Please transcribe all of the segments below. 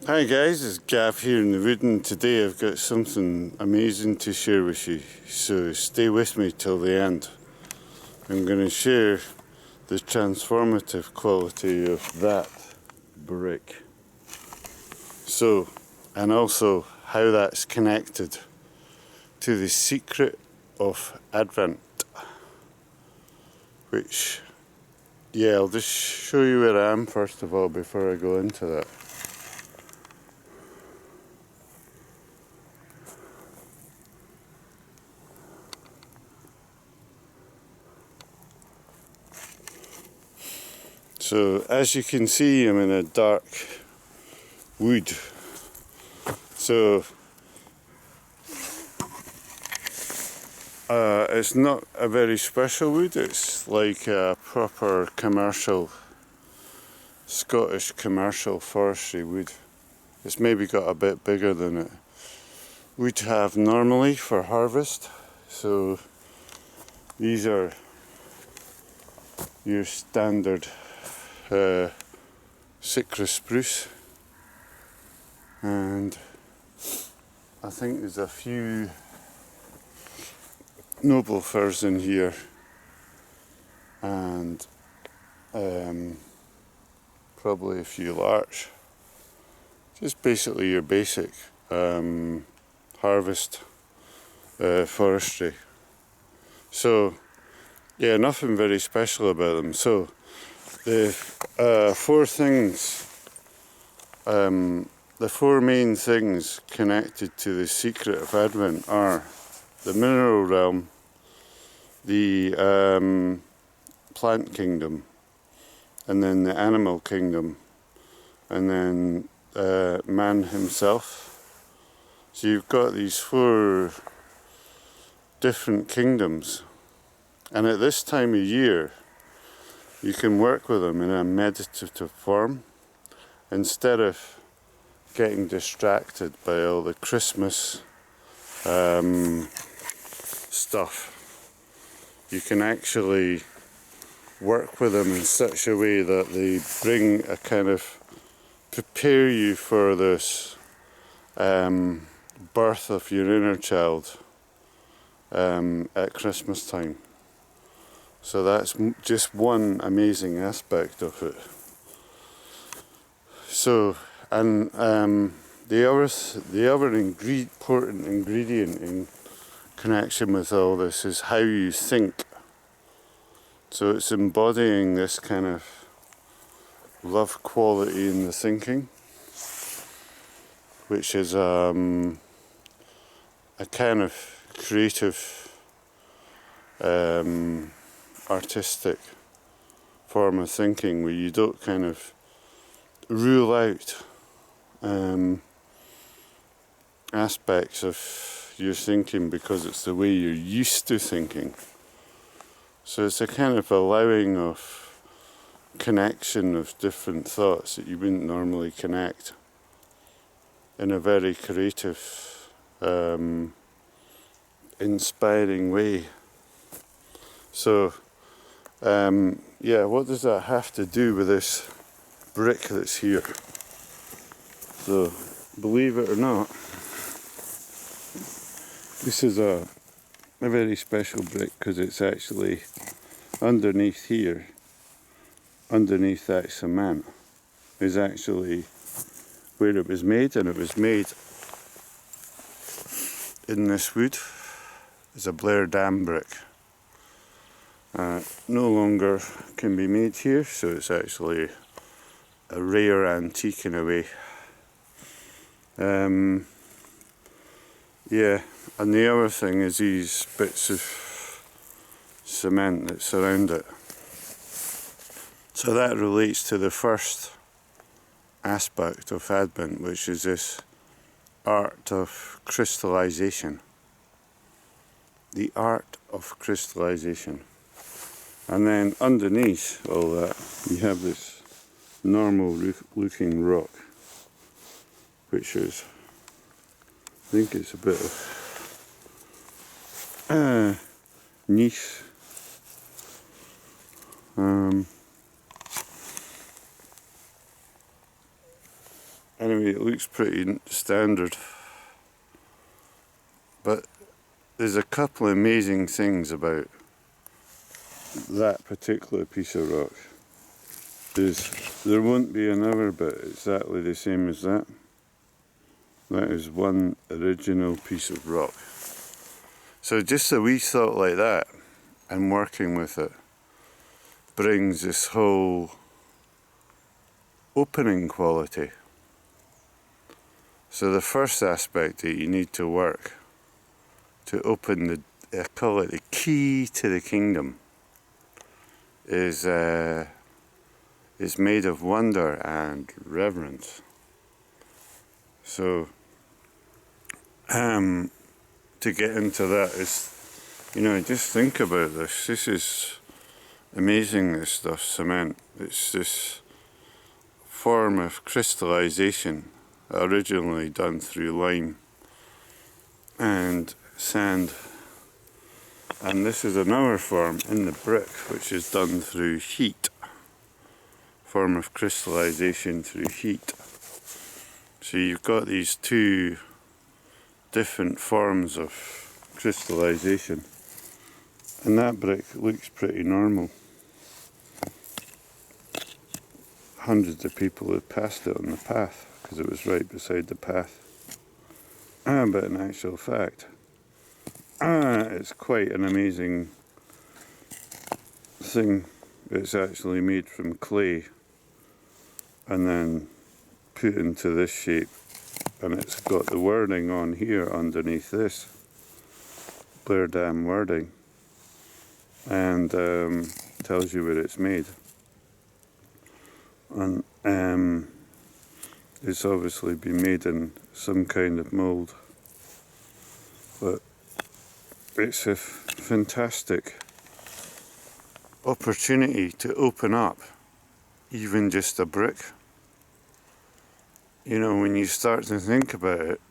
Hi guys, it's Gav here in the wood, and today I've got something amazing to share with you, so stay with me till the end. I'm going to share the transformative quality of that brick. So, and also how that's connected to the secret of Advent, which, I'll just show you where I am first of all before I go into that. So as you can see, I'm in a dark wood. So it's not a very special wood, it's like a proper commercial, Scottish commercial forestry wood. It's maybe got a bit bigger than it would have normally for harvest. So these are your standard cypress spruce, and I think there's a few noble firs in here, and probably a few larch. Just basically your basic harvest forestry. So nothing very special about them. So the four things, the four main things connected to the secret of Advent are the mineral realm, the plant kingdom, and then the animal kingdom, and then man himself. So you've got these four different kingdoms, and at this time of year you can work with them in a meditative form instead of getting distracted by all the Christmas stuff. You can actually work with them in such a way that they bring a kind of prepare you for this birth of your inner child at Christmas time. So that's just one amazing aspect of it. So, and the other important ingredient in connection with all this is how you think. So it's embodying this kind of love quality in the thinking, which is a kind of creative, artistic form of thinking where you don't kind of rule out aspects of your thinking because it's the way you're used to thinking. So it's a kind of allowing of connection of different thoughts that you wouldn't normally connect in a very creative, inspiring way. So, what does that have to do with this brick that's here? So, believe it or not, this is a very special brick because it's actually underneath here, underneath that cement, is actually where it was made, and it was made in this wood. It's a Blair Dam brick. No longer can be made here, so it's actually a rare antique in a way. And the other thing is these bits of cement that surround it. So that relates to the first aspect of Advent, which is this art of crystallization. The art of crystallization. And then underneath all that, you have this normal looking rock, which is, I think it's a bit of gneiss. Anyway, it looks pretty standard, but there's a couple of amazing things about that particular piece of rock. There won't be another bit exactly the same as that. That is one original piece of rock. So just a wee thought like that, and working with it, brings this whole opening quality. So the first aspect that you need to work to open the, I call it the key to the kingdom, is made of wonder and reverence. So to get into that is, just think about this. This is amazing, this stuff, cement. It's this form of crystallization, originally done through lime and sand. And this is another form in the brick, which is done through heat. Form of crystallization through heat. So you've got these two different forms of crystallization, and that brick looks pretty normal. Hundreds of people have passed it on the path because it was right beside the path. But in actual fact, it's quite an amazing thing. It's actually made from clay and then put into this shape, and it's got the wording on here underneath this, Blair Dam wording, and tells you where it's made. And it's obviously been made in some kind of mould, but it's a fantastic opportunity to open up even just a brick. When you start to think about it,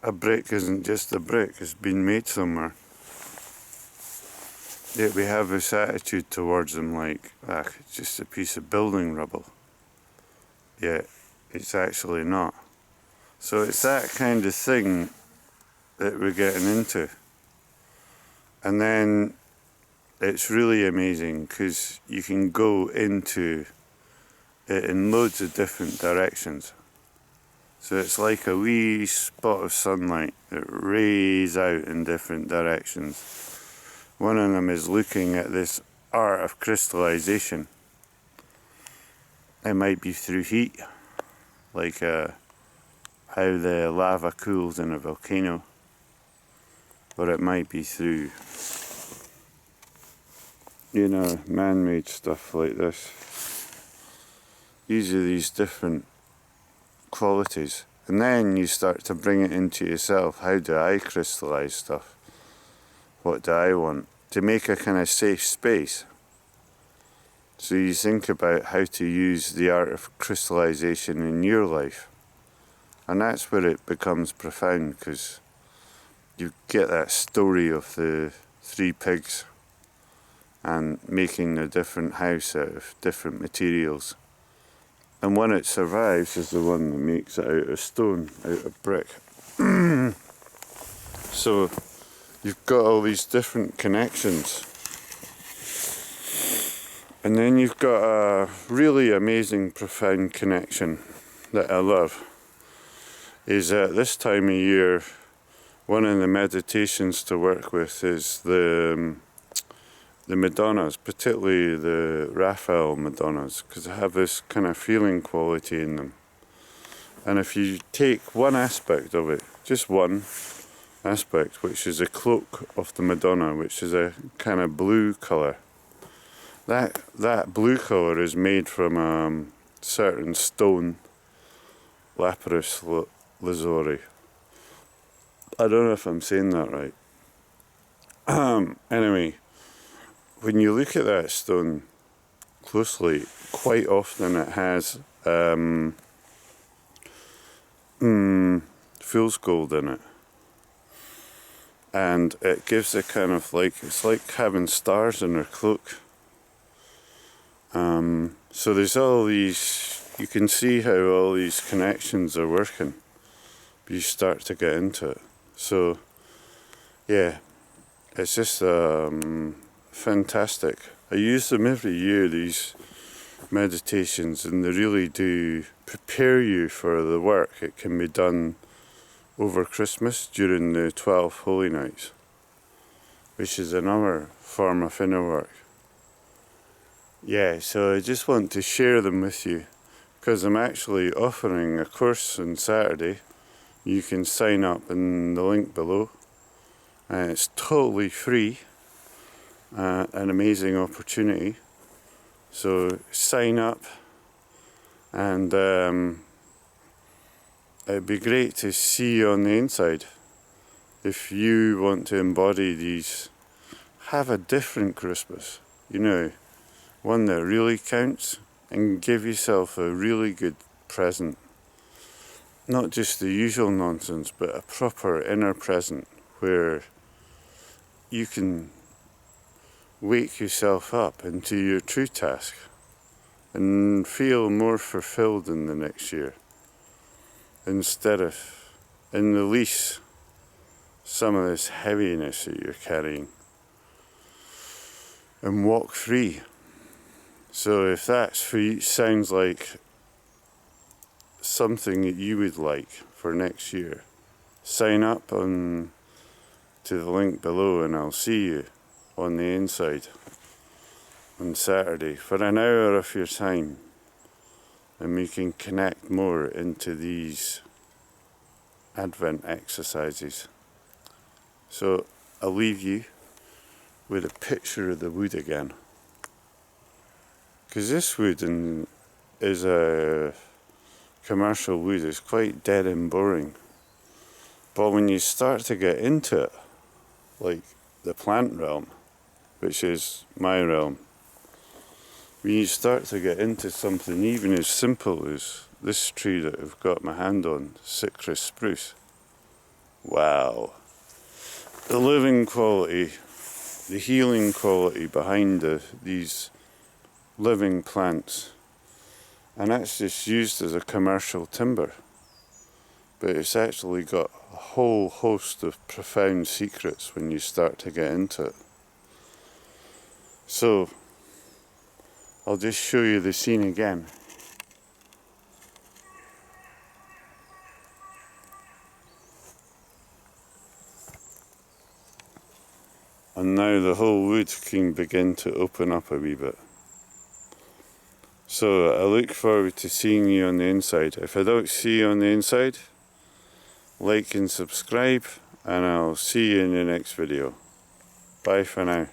a brick isn't just a brick, it's been made somewhere. Yet we have this attitude towards them like, it's just a piece of building rubble. Yet it's actually not. So it's that kind of thing that we're getting into. And then it's really amazing because you can go into it in loads of different directions. So it's like a wee spot of sunlight that rays out in different directions. One of them is looking at this art of crystallization. It might be through heat, like how the lava cools in a volcano, or it might be through, man-made stuff like this. These are these different qualities, and then you start to bring it into yourself. How do I crystallize stuff? What do I want? To make a kind of safe space. So you think about how to use the art of crystallization in your life. And that's where it becomes profound, because you get that story of the 3 pigs and making a different house out of different materials. And one that survives is the one that makes it out of stone, out of brick. So you've got all these different connections. And then you've got a really amazing, profound connection that I love. Is at this time of year, one of the meditations to work with is the Madonnas, particularly the Raphael Madonnas, because they have this kind of feeling quality in them. And if you take one aspect of it, just one aspect, which is a cloak of the Madonna, which is a kind of blue colour. That blue colour is made from certain stone, lapis lazuli. I don't know if I'm saying that right. Anyway, when you look at that stone closely, quite often it has fool's gold in it. And it gives a kind of it's like having stars in her cloak. So there's all these you can see how all these connections are working. You start to get into it. So yeah, it's just fantastic. I use them every year, these meditations, and they really do prepare you for the work. It can be done over Christmas during the 12 Holy Nights, which is another form of inner work. Yeah, so I just want to share them with you because I'm actually offering a course on Saturday. You can sign up in the link below, and it's totally free, an amazing opportunity. So sign up, and it'd be great to see you on the inside. If you want to embody these, have a different Christmas, you know, one that really counts, and give yourself a really good present. Not just the usual nonsense, but a proper inner present where you can wake yourself up into your true task and feel more fulfilled in the next year, instead of, in release some of this heaviness that you're carrying and walk free. So if that's for you, sounds like something that you would like for next year, sign up to the link below, and I'll see you on the inside on Saturday for an hour of your time, and we can connect more into these Advent exercises. So I'll leave you with a picture of the wood again, because this wood is a commercial wood. It's quite dead and boring, but when you start to get into it, like the plant realm, which is my realm, when you start to get into something even as simple as this tree that I've got my hand on, citrus spruce, wow, the living quality, the healing quality behind these living plants. And that's just used as a commercial timber, but it's actually got a whole host of profound secrets when you start to get into it. So I'll just show you the scene again. And now the whole wood can begin to open up a wee bit. So I look forward to seeing you on the inside. If I don't see you on the inside, like and subscribe, and I'll see you in the next video. Bye for now.